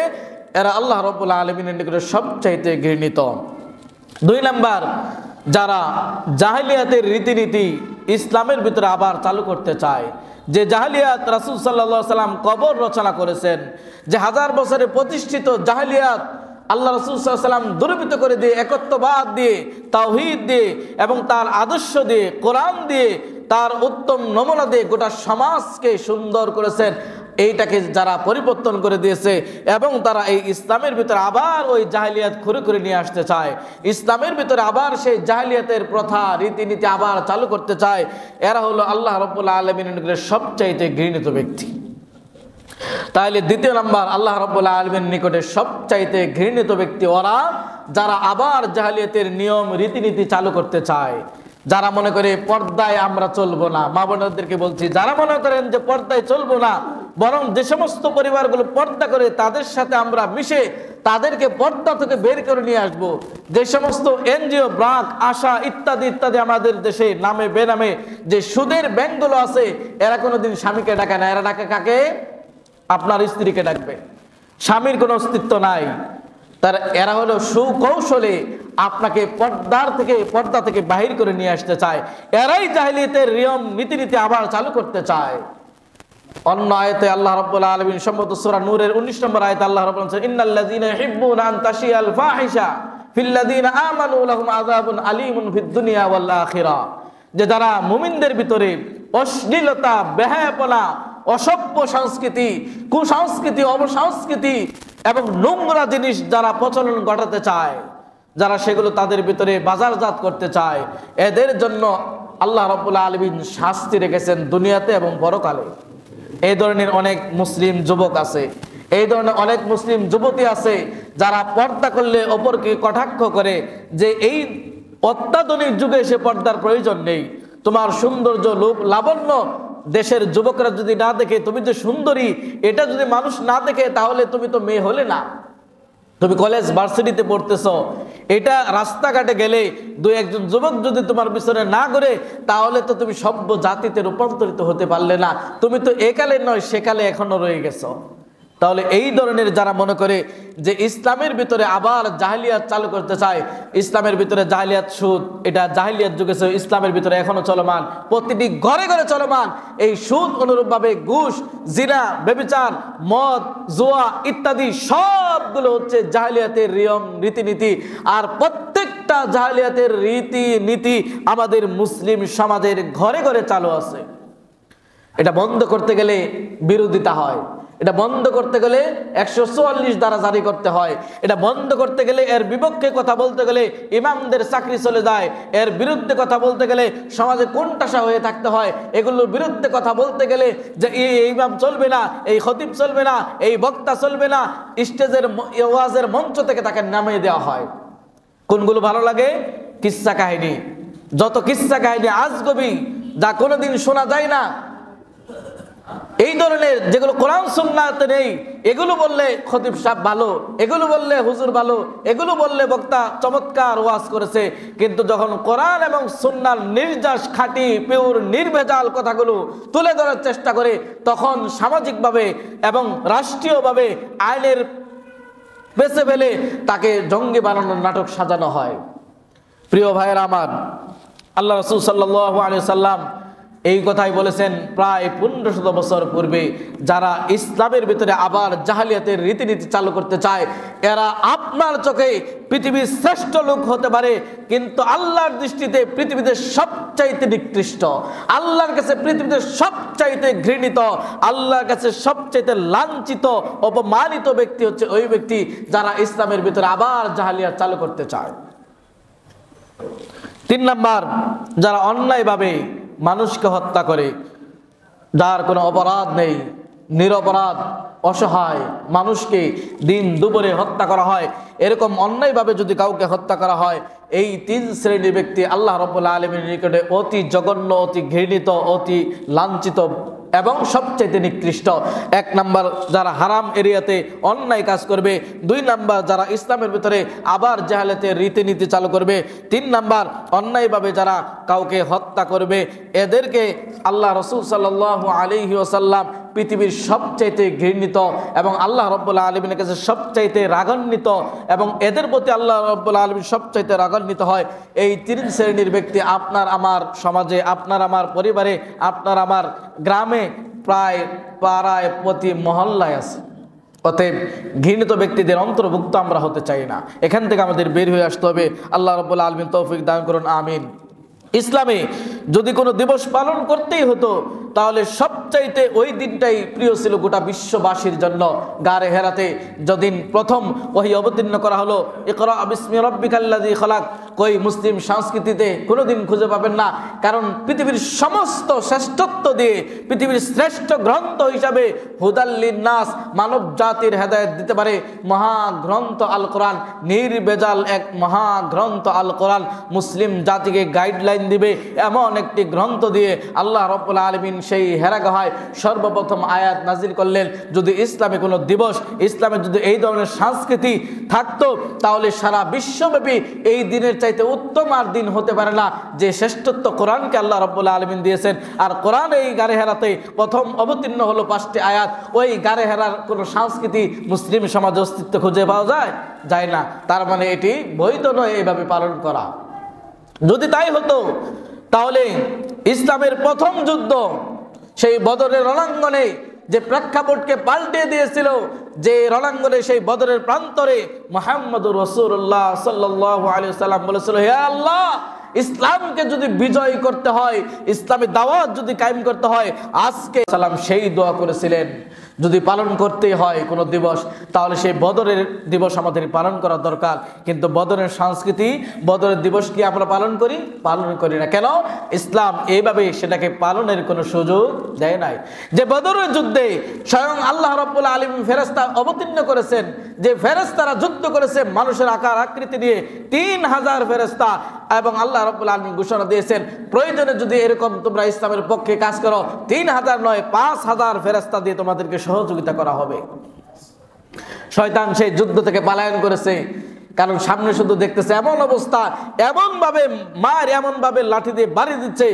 এরা আল্লাহ রাব্বুল আলামিনের নিকটে সবচাইতে ঘৃণিত। 2 নাম্বার, যারা জাহেলিয়াতের রীতিনীতি ইসলামের ভিতরে আবার চালু করতে চায়, যে জাহেলিয়াত রাসূল সাল্লাল্লাহু আলাইহি সাল্লাম কবর রচনা করেছেন, যে 1000 বছরে প্রতিষ্ঠিত জাহেলিয়াত আল্লাহ রাসূল সাল্লাল্লাহু আলাইহি সাল্লাম দুর্বৃত্ত করে দিয়ে, একত্ববাদ দিয়ে, তাওহীদ দিয়ে এবং তার আদর্শ দিয়ে, কোরআন দিয়ে, তার উত্তম নমুনা দিয়ে গোটা সমাজকে সুন্দর করেছেন, এইটাকে যারা পরিবর্তন করে দিয়েছে এবং তারা এই ইসলামের ভিতরে আবার ওই জাহেলিয়াত খুঁড়ে খুঁড়ে নিয়ে আসতে চায়, ইসলামের ভিতরে আবার সেই জাহেলিয়াতের প্রথা রীতিনীতি আবার চালু করতে চায়, এরা হলো আল্লাহ রাব্বুল আলামিনের নিকটে সবচাইতে ঘৃণিত ব্যক্তি। তাহলে 2 নাম্বার, আল্লাহ রাব্বুল আলামিনের নিকটে সবচাইতে ঘৃণিত ব্যক্তি ওরা যারা আবার জাহেলিয়াতের নিয়ম রীতিনীতি চালু করতে চায়, যারা মনে করে পর্দায় আমরা চলবো না। মা বোনদেরকে বলছি, যারা মনে করেন যে পর্দায় চলবো না, বরং যে সমস্ত পরিবারগুলো পর্দা করে তাদের সাথে আমরা মিশে তাদেরকে পর্দা থেকে বের করে নিয়ে আসব। যে সমস্ত এনজিও, ব্রাক, আশা ইত্যাদি ইত্যাদি আমাদের দেশে নামে বেনামে যে সুদের ব্যাংকগুলো আছে, এরা কোনোদিন স্বামীকে ডাকে না, এরা ডাকে কাকে? আপনার স্ত্রীকে ডাকবে। স্বামীর কোনো অস্তিত্ব নাই, তার এরা হলো সুকৌশলে আপনাকে পর্দা থেকে বাহির করে নিয়ে আসতে চায়। এরাই জাহেলিয়াতের নিয়ম নীতিনীতি আবার চালু করতে চায়। অন্য আয়াতে আল্লাহ রাব্বুল আলামিন সম্ভবত সূরা নূরের 19 নম্বর আয়াতে আল্লাহ রাব্বুল আলামিন বলেন, ইন্নাল্লাযীনা ইউহিব্বুনা আন তাশিয়াল ফাহিশা ফিল্লাযীনা আমানু লাহুম আযাবুন আলীমুন ফিদ দুনিয়া ওয়াল আখিরাহ, যে যারা মুমিনদের ভিতরে অশ্লীলতা, বেহায়াপনা, অসভ্য সংস্কৃতি, কুসংস্কৃতি, অপসংস্কৃতি এবং নোংরা জিনিস যারা প্রচলন ঘটাতে চায়, যারা সেগুলো তাদের ভিতরে বাজারজাত করতে চায়, এদের জন্য আল্লাহ রাব্বুল আলামিন শাস্তি রেখেছেন দুনিয়াতে এবং পরকালে। এই ধরনের অনেক মুসলিম যুবক আছে, এই ধরনের অনেক মুসলিম যুবতী আছে যারা পর্দা করলে অপরকে কটাক্ষ করে যে এই অত্যাধুনিক যুগে এসে পর্দার প্রয়োজন নেই, তোমার সৌন্দর্য, লোভ, লাবণ্য দেশের যুবকরা যদি না দেখে, তুমি যে সুন্দরী এটা যদি মানুষ না দেখে, তাহলে তুমি তো মেয়ে হলে না। তুমি কলেজ ভার্সিটিতে পড়তেছো, এটা রাস্তাঘাটে গেলে 2-1 যুবক যদি তোমার পিছনে না ঘুরে, তাহলে তো তুমি সভ্য জাতিতে রূপান্তরিত হতে পারলে না, তুমি তো একালে নয় সেকালে এখনো রয়ে গেছো। তাহলে এই ধরনের যারা মনে করে যে ইসলামের ভিতরে আবার জাহেলিয়াত চালু করতে চায়, ইসলামের ভিতরে জাহেলিয়াত, সুদ, এটা জাহেলিয়াত যুগে ইসলামের ভিতরে এখনো চলমান, প্রতিটি ঘরে ঘরে চলমান। এই সুদ অনুরূপভাবে ঘুষ, জিনা, ব্যভিচার, মদ, জুয়া ইত্যাদি সবগুলো হচ্ছে জাহেলিয়াতের নিয়ম রীতিনীতি। আর প্রত্যেকটা জাহেলিয়াতের রীতিনীতি আমাদের মুসলিম সমাজের ঘরে ঘরে চালু আছে। এটা বন্ধ করতে গেলে বিরোধিতা হয়, এটা বন্ধ করতে গেলে 144 ধারা জারি করতে হয়, এটা বন্ধ করতে গেলে, এর বিপক্ষে কথা বলতে গেলে ইমামদের চাকরি চলে যায়, এর বিরুদ্ধে কথা বলতে গেলে সমাজে কোণঠাসা হয়ে থাকতে হয়, এগুলোর বিরুদ্ধে কথা বলতে গেলে যে এই ইমাম চলবে না, এই খতিব চলবে না, এই বক্তা চলবে না, স্টেজের ওয়াজের মঞ্চ থেকে তাকে নামিয়ে দেওয়া হয়। কোনগুলো ভালো লাগে? কিস্সা কাহিনী, যত কিস্সা কাহিনী আজগবি যা কোনোদিন শোনা যায় না, এই ধরনের যেগুলো কোরআন সুন্নাতে নেই, এগুলো বললে খতিব সাহেব ভালো, এগুলো বললে হুজুর ভালো, এগুলো বললে বক্তা চমৎকার ওয়াজ করেছে। কিন্তু যখন কোরআন এবং সুন্নাহর নির্যাস, খাঁটি, পিওর, নির্ভেজাল কথাগুলো তুলে ধরার চেষ্টা করে, তখন সামাজিকভাবে এবং রাষ্ট্রীয়ভাবে আইনের বেছে ফেলে তাকে জঙ্গি বানানোর নাটক সাজানো হয়। প্রিয় ভাইয়েরা আমার, আল্লাহ রাসূল সাল্লাল্লাহু আলাইহি সাল্লাম এই কথাই বলেছেন প্রায় 1500 বছর পূর্বে, যারা ইসলামের ভিতরে আবার জাহেলিয়াতের রীতিনীতি চালু করতে চায়, এরা আপনার চোখে পৃথিবীর শ্রেষ্ঠ লোক হতে পারে, কিন্তু আল্লাহর দৃষ্টিতে পৃথিবীতে সবচাইতে নিকৃষ্ট, আল্লাহর কাছে পৃথিবীতে সবচাইতে ঘৃণিত, আল্লাহর কাছে সবচাইতে লাঞ্ছিত, অপমানিত ব্যক্তি হচ্ছে ওই ব্যক্তি যারা ইসলামের ভিতরে আবার জাহেলিয়াত চালু করতে চায়। 3 নাম্বার, যারা অন্যায়ভাবে মানুষকে হত্যা করে, যার কোনো অপরাধ নেই, নিরপরাধ অসহায় মানুষকে দিন দুপুরে হত্যা করা হয়, এরকম অন্যায়ভাবে যদি কাউকে হত্যা করা হয়, এই 3 শ্রেণীর ব্যক্তি আল্লাহ রাব্বুল আলামিনের নিকটে অতি জঘন্য, অতি ঘৃণিত, অতি লাঞ্ছিত এবং সবচাইতে নিকৃষ্ট। 1 নাম্বার যারা হারাম এরিয়াতে অন্যায় কাজ করবে, 2 নাম্বার যারা ইসলামের ভিতরে আবার জাহালাতের রীতিনীতি চালু করবে, 3 নাম্বার অন্যায়ভাবে যারা কাউকে হত্যা করবে, এদেরকে আল্লাহ রাসূল সাল্লাল্লাহু আলাইহি ওয়াসাল্লাম পৃথিবীর সবচাইতে ঘৃণিত এবং আল্লাহ রাব্বুল আলামিনের কাছে সবচাইতে রাগান্বিত, এবং এদের প্রতি আল্লাহ রাব্বুল আলামিন সবচাইতে রাগান্বিত হয়। এই 3 শ্রেণীর ব্যক্তি আপনার আমার সমাজে, আপনার আমার পরিবারে, আপনার আমার গ্রামে, প্রায় পাড়ায়, প্রতি মহল্লায় আছে। অতএব ঘৃণিত ব্যক্তিদের অন্তর্ভুক্ত আমরা হতে চাই না। এখান থেকে আমাদের বের হয়ে আসতে হবে। আল্লাহ রাব্বুল আলামিন তৌফিক দান করুন, আমিন। ইসলামে যদি কোনো দিবস পালন করতেই হতো তাহলে সবচাইতে ওই দিনটাই প্রিয় ছিল গোটা বিশ্ববাসীর জন্য। গারে হেরাতে যেদিন প্রথম ওহী অবতীর্ণ করা হলো, ইকরা বিসমি রাব্বিকাল্লাযী খালাক, কই মুসলিম সংস্কৃতিতে কোনোদিন খুঁজে পাবেন না। কারণ পৃথিবীর সমস্ত শ্রেষ্ঠত্ব দিয়ে পৃথিবীর শ্রেষ্ঠ গ্রন্থ হিসাবে হুদাল্লিন নাস, মানব জাতির হেদায়েত দিতে পারে মহাগ্রন্থ আল কোরআন, নির্ভেজাল এক মহাগ্রন্থ আল কোরআন মুসলিম জাতিকে গাইডলাইন দিবে এমন একটি গ্রন্থ দিয়ে আল্লাহ রাব্বুল আলামিন সেই হেরাগাহায় সর্বপ্রথম আয়াত নাজিল করলেন। যদি ইসলামে কোনো দিবস, ইসলামে যদি এই ধরনের সংস্কৃতি থাকতো তাহলে সারা বিশ্বব্যাপী এই দিনের চাইতে উত্তম আর দিন হতে পারে না, যে শ্রেষ্ঠত্ব কোরআনকে আল্লাহ রাব্বুল আলামিন দিয়েছেন। আর কোরআন এই গারে হেরাতে প্রথম অবতীর্ণ হলো 5টি আয়াত। ওই গারে হেরার কোনো সংস্কৃতি মুসলিম সমাজে অস্তিত্ব খুঁজে পাওয়া যায় না। তার মানে এটি বৈধ নয় এইভাবে পালন করা। যদি তাই হতো তাহলে ইসলামের প্রথম যুদ্ধ সেই বদরের রণাঙ্গনে যে প্রেক্ষাপটকে পাল্টে দিয়েছিল, যে রণাঙ্গনে সেই বদরের প্রান্তরে মুহাম্মদুর রাসূলুল্লাহ সাল্লাল্লাহু আলাইহি ওয়াসাল্লাম বলেছিল, হে আল্লাহ, ইসলামকে যদি বিজয় করতে হয়, ইসলামী দাওয়াত যদি কায়েম করতে হয়, আজকে সালাম সেই দোয়া করেছিলেন যদি পালন করতেই হয় কোনো দিবস তাহলে সেই বদরের দিবস আমাদের পালন করা দরকার। কিন্তু বদরের সংস্কৃতি, বদরের দিবস কি আমরা পালন করি না কেন? ইসলাম এইভাবে সেটাকে পালনের কোনো সুযোগ দেয় নাই। যে বদরের যুদ্ধে স্বয়ং আল্লাহ রাব্বুল আলামিন ফেরেশতা অবতীর্ণ করেছেন, যে ফেরেশতারা যুদ্ধ করেছে মানুষের আকার আকৃতি নিয়ে, 3000 ফেরেশতা, এবং আল্লাহ রাব্বুল আলামিন ঘোষণা দিয়েছেন প্রয়োজনে যদি এরকম তোমরা ইসলামের পক্ষে কাজ করো 3000 নয় 5000 ফেরেশতা দিয়ে তোমাদেরকে সহযোগিতা করা হবে। শয়তান সেই যুদ্ধ থেকে পলায়ন করেছে, কারণ সামনে শুধু দেখতেছে এমন অবস্থা, এমন ভাবে মার, এমন ভাবে লাঠি দিয়ে বাড়ি দিচ্ছে,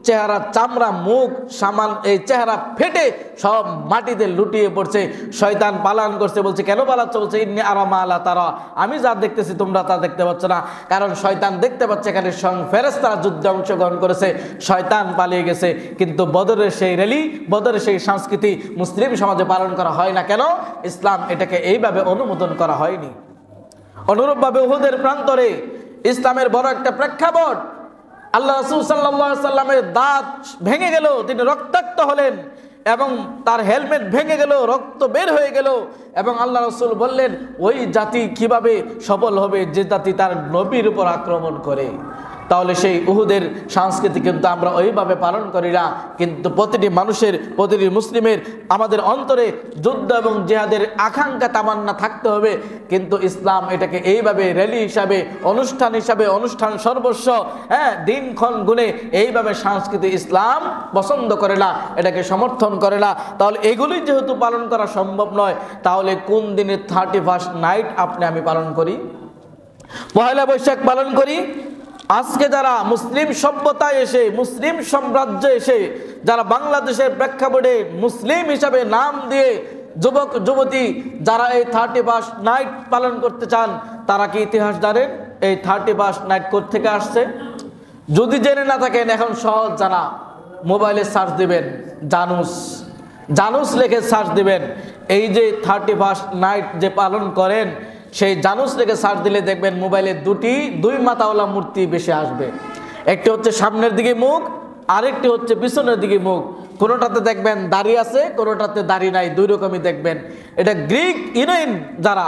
চেহারা, চামড়া, মুখ, সামান, এই চেহারা ফেটে সব মাটিতে লুটিয়ে পড়ছে। শয়তান পালায়ন করছে, বলছে কেন পালাচ্ছ? বলছে ইন্নী আরা মা লা তারা, আমি যা দেখতেছি তোমরা তা দেখতে পাচ্ছ না। কারণ শয়তান দেখতে পাচ্ছে এখানে ফেরেশতারা যুদ্ধে অংশগ্রহণ করেছে, শয়তান পালিয়ে গেছে। কিন্তু বদরের সেই র্যালি, বদরের সেই সংস্কৃতি মুসলিম সমাজে পালন করা হয় না কেন? ইসলাম এটাকে এইভাবে অনুমোদন করা হয়নি। অনুরূপভাবে উহুদের প্রান্তরে ইসলামের বড় একটা প্রেক্ষাপট, আল্লাহ রাসূল সাল্লাল্লাহু আলাইহি সাল্লামের দাঁত ভেঙে গেল, তিনি রক্তাক্ত হলেন এবং তার হেলমেট ভেঙে গেল, রক্ত বের হয়ে গেল, এবং আল্লাহ রাসূল বললেন ওই জাতি কিভাবে সফল হবে যে জাতি তার নবীর উপর আক্রমণ করে। তাহলে সেই উহুদের সংস্কৃতি কিন্তু আমরা ওইভাবে পালন করি না। কিন্তু প্রতিটি মানুষের, প্রতিটি মুসলিমের আমাদের অন্তরে যুদ্ধ এবং জিহাদের আকাঙ্ক্ষা তামান্না থাকতে হবে। কিন্তু ইসলাম এটাকে এইভাবে র্যালি হিসাবে, অনুষ্ঠান সর্বস্ব, দিনক্ষণ গুণে এইভাবে সংস্কৃতি ইসলাম পছন্দ করে না, এটাকে সমর্থন করে না। তাহলে এগুলি যেহেতু পালন করা সম্ভব নয়, তাহলে কোন দিনে 31st নাইট আপনি আমি পালন করি, পহেলা বৈশাখ পালন করি? আজকে যারা মুসলিম সভ্যতায় এসে, মুসলিম সাম্রাজ্যে এসে যারা বাংলাদেশের প্রেক্ষাপটে মুসলিম হিসাবে নাম দিয়ে যুবক যুবতী যারা এই 31st নাইট পালন করতে চান, তারা কি ইতিহাস জানেন? এই 31st নাইট কোথা থেকে আসছে? যদি জেনে না থাকেন, এখন সহজ জানা, মোবাইলে সার্চ দিবেন জানুস লিখে সার্চ দিবেন। এই যে 31st নাইট যে পালন করেন, সেই জানুস লিখে সার্চ দিলে দেখবেন মোবাইলে দুই মাথাওয়ালা মূর্তি বেশি আসবে। একটি হচ্ছে সামনের দিকে মুখ, আরেকটি হচ্ছে পিছনের দিকে মুখ। কোনোটাতে দেখবেন দাড়ি আছে, কোনোটাতে দাড়ি নাই, 2 রকমই দেখবেন। এটা গ্রিক ইউনান যারা,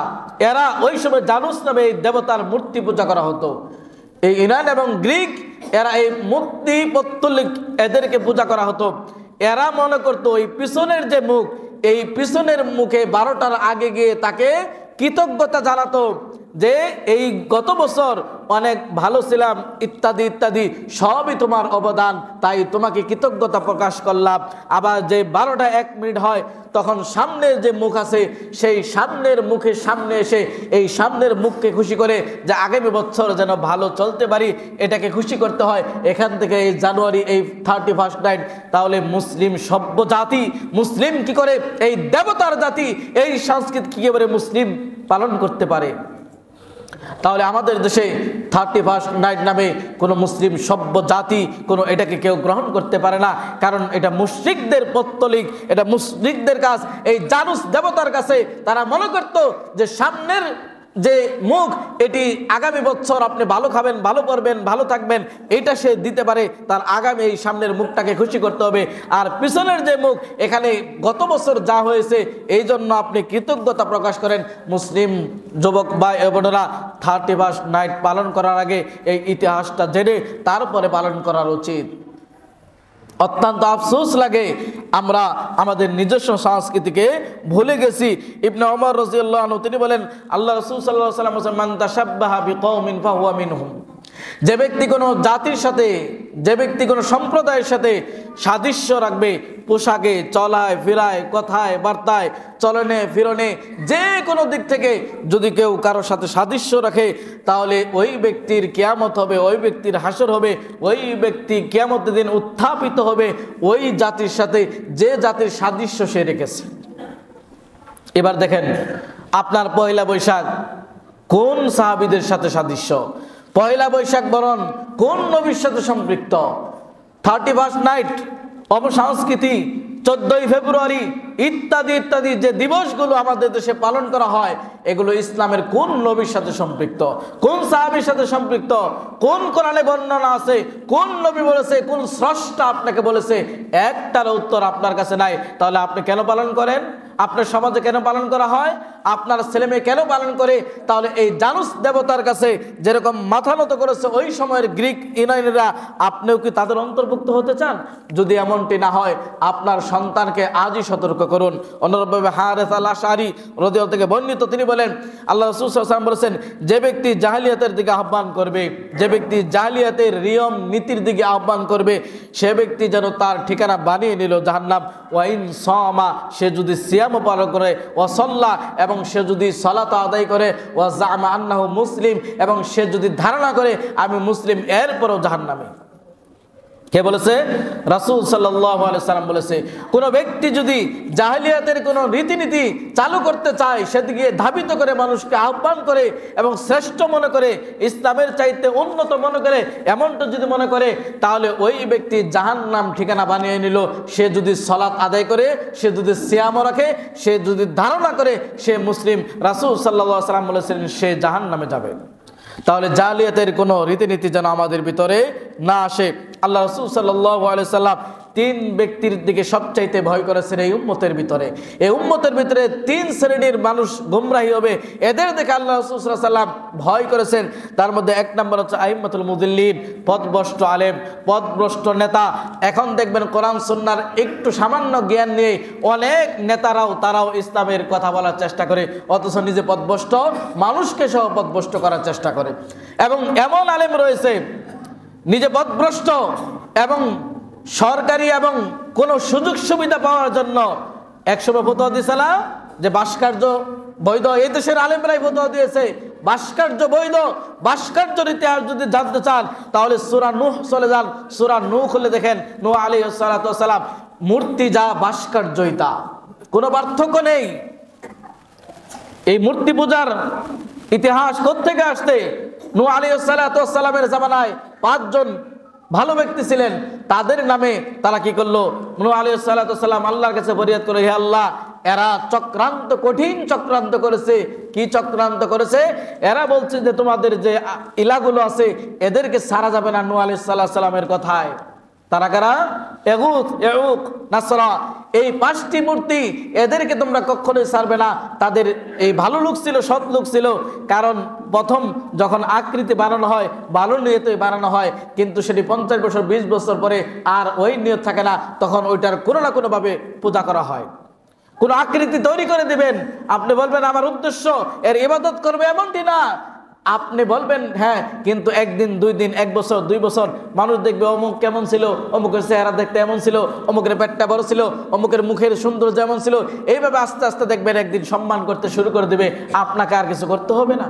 এরা ওই সময় জানুস নামে এই দেবতার মূর্তি পূজা করা হতো। এই ইউনান এবং গ্রিক এরা এই মূর্তি পত্তলিক এদেরকে পূজা করা হতো। এরা মনে করতো ওই পিছনের যে মুখ, এই পিছনের মুখে 12টার আগে গিয়ে তাকে কৃতজ্ঞতা জানাতো যে এই গত বছর অনেক ভালো ছিলাম ইত্যাদি ইত্যাদি সবই তোমার অবদান, তাই তোমাকে কৃতজ্ঞতা প্রকাশ করলাম। আবার যে 12টা 1 মিনিট হয় তখন সামনের যে মুখ আছে সেই সামনের মুখের সামনে এসে এই সামনের মুখকে খুশি করে যে আগামী বছর যেন ভালো চলতে পারি এটাকে খুশি করতে হয়। এখান থেকে এই জানুয়ারি এই 31st নাইট, তাহলে মুসলিম সভ্য জাতি, মুসলিম কি করে এই দেবতার জাতি এই সংস্কৃতি কি করে মুসলিম পালন করতে পারে? তাহলে আমাদের দেশে 31st নাইট নামে কোনো মুসলিম সভ্য জাতি কোনো এটাকে কেউ গ্রহণ করতে পারে না, কারণ এটা মুশরিকদের পত্তলিক, এটা মুশরিকদের কাজ। এই জানুস দেবতার কাছে তারা মনে করত যে সামনের যে মুখ এটি আগামী বছর আপনি ভালো খাবেন, ভালো পড়বেন, ভালো থাকবেন, এইটা সে দিতে পারে। তার আগামী এই সামনের মুখটাকে খুশি করতে হবে। আর পিছনের যে মুখ এখানে গত বছর যা হয়েছে এই জন্য আপনি কৃতজ্ঞতা প্রকাশ করেন। মুসলিম যুবক ভাই বোনেরা 31st নাইট পালন করার আগে এই ইতিহাসটা জেনে তারপরে পালন করার উচিত। অত্যন্ত আফসোস লাগে আমরা আমাদের নিজস্ব সংস্কৃতিকে ভুলে গেছি। ইবনে ওমর রাদিয়াল্লাহু আনহু তিনি বলেন, আল্লাহ রাসূল সাল্লাল্লাহু আলাইহি ওয়াসাল্লাম বলেন, মান তাশাব্বাহা বিকওমিন ফাহুয়া মিনহুম। যে ব্যক্তি কোনো জাতির সাথে, যে ব্যক্তি কোনো সম্প্রদায়ের সাথে সাদৃশ্য রাখবে, পোশাকে, চলায় ফিরায়, কথায় বার্তায়, চলনে ফিরনে, যে কোনো দিক থেকে যদি কেউ কারোর সাথে সাদৃশ্য রাখে তাহলে ওই ব্যক্তির কিয়ামত হবে, ওই ব্যক্তির হাসর হবে, ওই ব্যক্তি কিয়ামতের দিন উত্থাপিত হবে ওই জাতির সাথে যে জাতির সাদৃশ্য সে রেখেছে। এবার দেখেন আপনার পয়লা বৈশাখ কোন সাহাবীদের সাথে সাদৃশ্য, পয়লা বৈশাখ বরণ কোন নবীর সাথে সম্পৃক্ত, 31st নাইট, অপসংস্কৃতি, 14ই ফেব্রুয়ারি ইত্যাদি ইত্যাদি যে দিবসগুলো আমাদের দেশে পালন করা হয় এগুলো ইসলামের কোন নবীর সাথে সম্পৃক্ত, কোন সাহাবীর সাথে সম্পৃক্ত, কোন কোরআনে বর্ণনা আছে, কোন নবী বলেছে, কোন স্রষ্টা আপনাকে বলেছে, একটার উত্তর আপনার কাছে নাই। তাহলে আপনি কেন পালন করেন? আপনার সমাজে কেন পালন করা হয়? আপনার ছেলেমেয়ে কেন পালন করে? তাহলে এই জানুস দেবতার কাছে যেরকম মাথা নত করেছে ওই সময়ের গ্রিক ইউনানিরা, আপনিও কি তাদের অন্তর্ভুক্ত হতে চান? যদি এমনটি না হয় আপনার সন্তানকে আজই সতর্ক করুন। অনুরূপভাবে হারেস আল আশআরী রাদিয়াল্লাহু থেকে বর্ণিত, তিনি বলেন আল্লাহ রাসূল সাল্লাল্লাহু আলাইহি ওয়াসাল্লাম বলেছেন, যে ব্যক্তি জাহেলিয়াতের দিকে আহ্বান করবে, যে ব্যক্তি জাহেলিয়াতের নিয়ম নীতির দিকে আহ্বান করবে, সে ব্যক্তি যেন তার ঠিকানা বানিয়ে নিল জাহান্নাম। ওয়াইন সামা, সে যদি সিয়াম পালন করে, ওয়াসাল্লা, এবং সে যদি সালাত আদায় করে, ওয়াজামা আন্নাহু মুসলিম, এবং সে যদি ধারণা করে আমি মুসলিম, এরপরও জাহান্নামী। কে বলেছে? রাসূল সাল্লাল্লাহু আলাইহি সাল্লাম বলেছে। কোন ব্যক্তি যদি জাহেলিয়াতের কোন রীতিনীতি চালু করতে চায়, সেদিকে ধাবিত করে মানুষকে আহ্বান করে এবং শ্রেষ্ঠ মনে করে, ইসলামের চাইতে উন্নত মনে করে, এমনটা যদি মনে করে তাহলে ওই ব্যক্তি জাহান্নাম ঠিকানা বানিয়ে নিল। সে যদি সালাত আদায় করে, সে যদি সিয়াম রাখে, সে যদি ধারণা করে সে মুসলিম, রাসূল সাল্লাল্লাহু আলাইহি সাল্লাম বলেছেন সে জাহান্নামে যাবে। তাহলে জালিয়াতের কোনো রীতিনীতি যেন আমাদের ভিতরে না আসে। আল্লাহ রাসূল সাল্লাল্লাহু আলাইহি সাল্লাম 3 ব্যক্তির দিকে সবচাইতে ভয় করেছেন এই উম্মতের ভিতরে। এই উম্মতের ভিতরে 3 শ্রেণীর মানুষ গোমরাহী হবে, এদের দেখে আল্লাহ রাসূল সাল্লাল্লাহু আলাইহি সাল্লাম ভয় করেছেন। তার মধ্যে 1 নম্বর হচ্ছে আইম্মাতুল মুদিল্লিন, পথভ্রষ্ট আলেম, পথভ্রষ্ট নেতা। এখন দেখবেন কোরআন সুন্নাহর একটু সামান্য জ্ঞান নিয়ে অনেক নেতারাও তারাও ইসলামের কথা বলার চেষ্টা করে, অথচ নিজে পথভ্রষ্ট, মানুষকে সহ পথভ্রষ্ট করার চেষ্টা করে। এবং এমন আলেম রয়েছে নিজে পথভ্রষ্ট এবং সরকারি এবং কোনো সুযোগ সুবিধা পাওয়ার জন্য একসময় ফতোয়া দিয়েছে না যে ভাস্কর্য বৈধ। এই দেশের আলেমরাই ফতোয়া দিয়েছে ভাস্কর্য বৈধ। ভাস্কর্যের ইতিহাস যদি জানতে চান তাহলে সূরা নূহ চলে যান। সূরা নূহ খুলে দেখেন, নূহ আলাইহিস সালাতু ওয়াস সালাম মূর্তি যা ভাস্কর্যই তা, কোনো পার্থক্য নেই। এই মূর্তি পূজার ইতিহাস কোত্থেকে আসছে? নূহ আলাইহিস সালাতু ওয়াস সালামের জামানায় 5 জন ভালো ব্যক্তি ছিলেন, তাদের নামে তারা কি করলো? নূহ আলাইহিস সালাতু ওয়াস সালাম আল্লাহর কাছে ফরিয়াদ করে, হে আল্লাহ, এরা চক্রান্ত, কঠিন চক্রান্ত করেছে। কি চক্রান্ত করেছে? এরা বলছে যে তোমাদের যে ইলাগুলো আছে এদেরকে ছাড়া যাবে না নূহ আলাইহিস সালামের কথায়। তারা কারা? এগুত, এউক, নাসরা, এই 5টি মূর্তি, এদেরকে তোমরা কখনোই ছাড়বে না। তাদের এই ভালো লোক ছিল, সৎ লোক ছিল, কারণ প্রথম যখন আকৃতি বানানো হয় ভালো নিয়তে বানানো হয়, কিন্তু সেটি 50 বছর 20 বছর পরে আর ওই নিয়ত থাকে না, তখন ওইটার কোনো না কোনোভাবে পূজা করা হয়। কোন আকৃতি তৈরি করে দিবেন, আপনি বলবেন আমার উদ্দেশ্য এর ইবাদত করবে, এমনটি না। আপনি বলবেন হ্যাঁ, কিন্তু একদিন, 2 দিন, 1 বছর, 2 বছর মানুষ দেখবে অমুক কেমন ছিল, অমুকের চেহারা দেখতে এমন ছিল, অমুকের পেটটা বড় ছিল, অমুকের মুখের সৌন্দর্য যেমন ছিল। এইভাবে আস্তে আস্তে দেখবেন একদিন সম্মান করতে শুরু করে দেবে, আপনাকে আর কিছু করতে হবে না।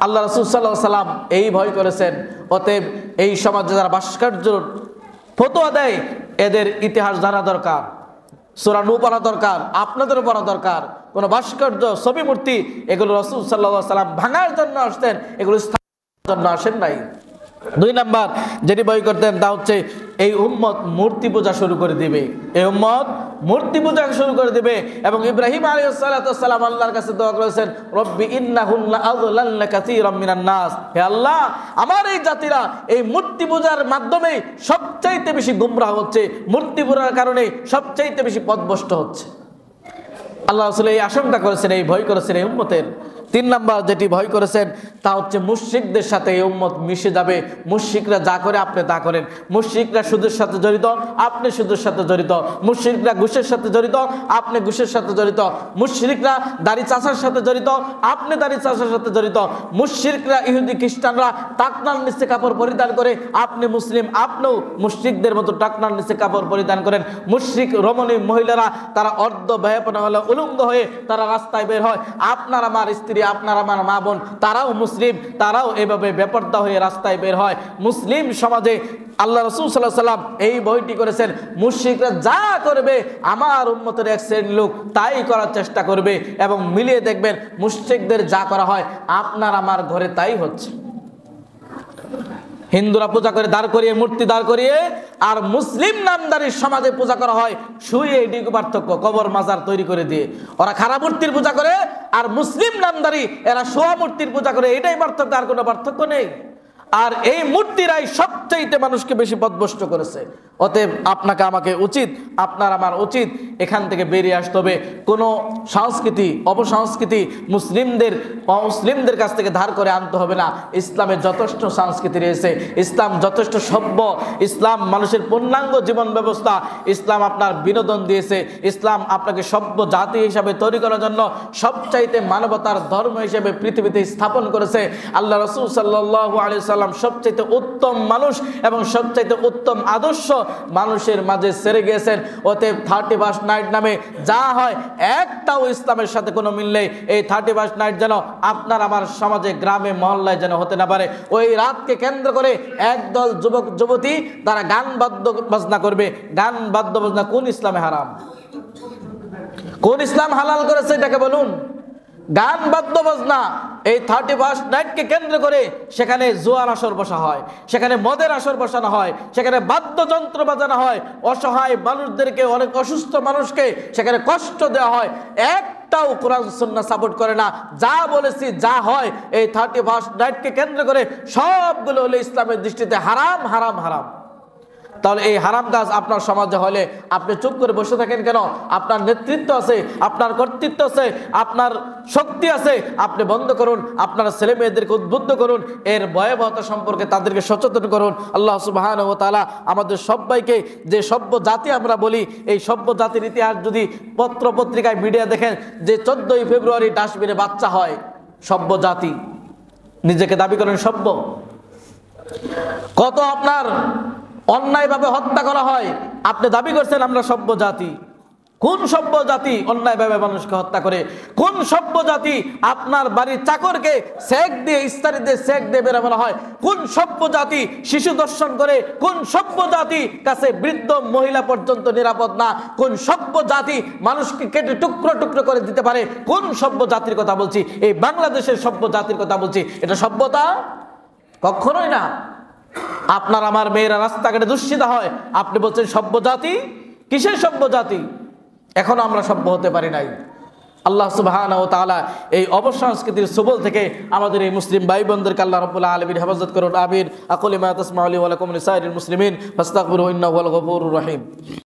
আল্লাহ রাসূল সাল্লাল্লাহু আলাইহি সাল্লাম এই ভয় করেছেন। অতএব এই সমাজে যারা ভাস্কর্যের ফতোয়া দেয়, এদের ইতিহাস জানা দরকার, সূরা নূহ পড়া দরকার, আপনাদেরও পড়া দরকার। কোনো ভাস্কর্য, ছবি, মূর্তি, এগুলো রাসূল সাল্লাল্লাহু আলাইহি সাল্লাম ভাঙার জন্য আসতেন, এগুলো স্থাপনের জন্য আসেন নাই। 2 নাম্বার যেটি ভয় করতেন তা হচ্ছে এই উম্মত মূর্তি পূজা শুরু করে দিবে, এই উম্মত মূর্তি পূজা শুরু করে দিবে। এবং ইব্রাহিম আলাইহিস সালাম আল্লাহর কাছে দোয়া করেছেন, রব্বি ইন্নাহুন্না আযলাল্না কাসীরাম মিনান নাস, হে আল্লাহ, আমার এই জাতিরা এই মূর্তি পূজার মাধ্যমে সবচাইতে বেশি গুমরাহ হচ্ছে, মূর্তি পূজার কারণে সবচাইতে বেশি পথভ্রষ্ট হচ্ছে। আল্লাহ রাসূল এই আশঙ্কা করেছেন, এই ভয় করেছেন এই উম্মতের। 3 নাম্বার যেটি ভয় করেছেন তা হচ্ছে মুশরিকদের সাথে এই উম্মত মিশে যাবে। মুশরিকরা যা করে আপনি তা করেন, মুশরিকরা সুদের সাথে জড়িত, আপনি সুদের সাথে জড়িত, মুশরিকরা ঘুষের সাথে জড়িত, আপনি ঘুষের সাথে জড়িত, মুশরিকরা দাড়ি চাষার সাথে জড়িত, আপনি দাড়ি চাষার সাথে জড়িত, মুশরিকরা ইহুদি খ্রিস্টানরা টাকনার নিচে কাপড় পরিধান করে, আপনি মুসলিম, আপনিও মুশরিকদের মতো টাকনার নিচে কাপড় পরিধান করেন। মুশরিক রমণী মহিলারা তারা অর্ধ ব্যয়পনা হলে উলঙ্গ হয়ে তারা রাস্তায় বের হয়, আপনার আমার স্ত্রী, আপনার আমার মা বোন, তারাও মুসলিম, তারাও এভাবে বেপরদা হয়ে রাস্তায় বের হয়। মুসলিম সমাজে আল্লাহ রাসূল সাল্লাল্লাহু আলাইহি সাল্লাম এই বইটি করেছেন, মুশরিকরা যা করবে আমার উম্মতের এক শ্রেণীর লোক তাই করার চেষ্টা করবে, এবং মিলিয়ে দেখবেন মুশরিকদের যা করা হয় আপনার আমার ঘরে তাই হচ্ছে। হিন্দুরা পূজা করে দাঁড় করিয়ে, মূর্তি দাঁড় করিয়ে, আর মুসলিম নামদারি সমাজে পূজা করা হয় শুয়ে, এটুকু পার্থক্য, কবর মাজার তৈরি করে দিয়ে। ওরা খারাপ মূর্তির পূজা করে, আর মুসলিম নামদারি এরা শোয়া মূর্তির পূজা করে, এটাই পার্থক্য, আর কোনো পার্থক্য নেই। আর এই মূর্তিরাই সবচাইতে মানুষকে বেশি পথভ্রষ্ট করেছে। অতএব আপনাকে আমাকে উচিত, আপনার আমার উচিত এখান থেকে বেরিয়ে আসতে হবে। কোনো সংস্কৃতি, অপসংস্কৃতি মুসলিমদের কাছ থেকে ধার করে আনতে হবে না। ইসলামের যথেষ্ট সংস্কৃতি রয়েছে, ইসলাম যথেষ্ট সভ্য, ইসলাম মানুষের পূর্ণাঙ্গ জীবন ব্যবস্থা, ইসলাম আপনার বিনোদন দিয়েছে, ইসলাম আপনাকে সভ্য জাতি হিসাবে তৈরি করার জন্য সবচাইতে মানবতার ধর্ম হিসেবে পৃথিবীতে স্থাপন করেছে। আল্লাহ রাসূল সাল্লাল্লাহু আলাইহি সাল্লাম সবচাইতে উত্তম মানুষ এবং সবচাইতে উত্তম আদর্শ মানুষের মাঝে ছেড়ে গিয়েছেন। অতএব 31 নাইট নামে যা হয় একটাও ইসলামের সাথে কোনো মিল নেই। এই 31 নাইট যেন আপনার আমার সমাজে, গ্রামে, মহল্লায় যেন হতে না পারে। ওই রাতকে কেন্দ্র করে একদল যুবক যুবতী তারা গান বাদ্য বাজনা করবে। গান বাদ্য বাজনা কোন ইসলামে হারাম? কোন ইসলাম হালাল করেছে এটাকে বলুন? গান বাদ্য বাজনা এই 31 নাইটকে কেন্দ্র করে সেখানে জুয়ার আসর বসা হয়, সেখানে মদের আসর বসানো হয়, সেখানে বাদ্যযন্ত্র বাজানো হয়, অসহায় মানুষদেরকে, অনেক অসুস্থ মানুষকে সেখানে কষ্ট দেওয়া হয়। একটাও কোরআন সুন্নাহ সাপোর্ট করে না। যা বলেছি যা হয় এই 31 নাইটকে কেন্দ্র করে সবগুলো হলো ইসলামের দৃষ্টিতে হারাম, হারাম, হারাম। তাহলে এই হারাম কাজ আপনার সমাজে হলে আপনি চুপ করে বসে থাকেন কেন? আপনার নেতৃত্ব আছে, আপনার কর্তৃত্ব আছে, আপনার শক্তি আছে, আপনি বন্ধ করুন। আপনার ছেলে মেয়েদেরকে উদ্বুদ্ধ করুন, এর ভয়াবহতা সম্পর্কে তাদেরকে সচেতন করুন। আল্লাহ সুবহানাহু ওয়া তাআলা আমাদের সবাইকে, যে সভ্য জাতি আমরা বলি, এই সভ্য জাতির ইতিহাস যদি পত্র পত্রিকায়, মিডিয়া দেখেন যে 14ই ফেব্রুয়ারি ডাস্টবিনে বাচ্চা হয়, সভ্য জাতি নিজেকে দাবি করেন সভ্য। কত আপনার অন্যায়ভাবে হত্যা করা হয়, আপনি দাবি করছেন আমরা সভ্য জাতি। কোন সভ্য জাতি অন্যায়ভাবে মানুষকে হত্যা করে? কোন সভ্য জাতি আপনার বাড়ির চাকরকে সেক দিয়ে, ইস্তারি দিয়ে সেক দিয়ে বের করা হয়? কোন সভ্য জাতি শিশু দর্শন করে? কোন সভ্য জাতি কাছে বৃদ্ধ মহিলা পর্যন্ত নিরাপদ না? কোন সভ্য জাতি মানুষকে কেটে টুকরো টুকরো করে দিতে পারে? কোন সভ্য জাতির কথা বলছি? এই বাংলাদেশের সভ্য জাতির কথা বলছি। এটা সভ্যতা? কখনোই না। আপনার আমার মেয়েরা রাস্তাঘাটে দুশ্চিন্তা হয়, আপনি বলছেন সভ্য জাতি? কিসের সভ্য জাতি? এখনো আমরা সভ্য হতে পারি নাই। আল্লাহ সুবহানাহু ওয়া তাআলা এই অপসংস্কৃতির সুবল থেকে আমাদের এই মুসলিম ভাই বোনদেরকে আল্লাহ রাব্বুল আলামিন হেফাজত করুন। আমিন। আকুলু মা তাসমাউন ওয়া লাকুম লিসাইরিল মুসলিমিন ফাস্তাগফিরু ইন্নাহু হুয়াল গফুরুর রহিম।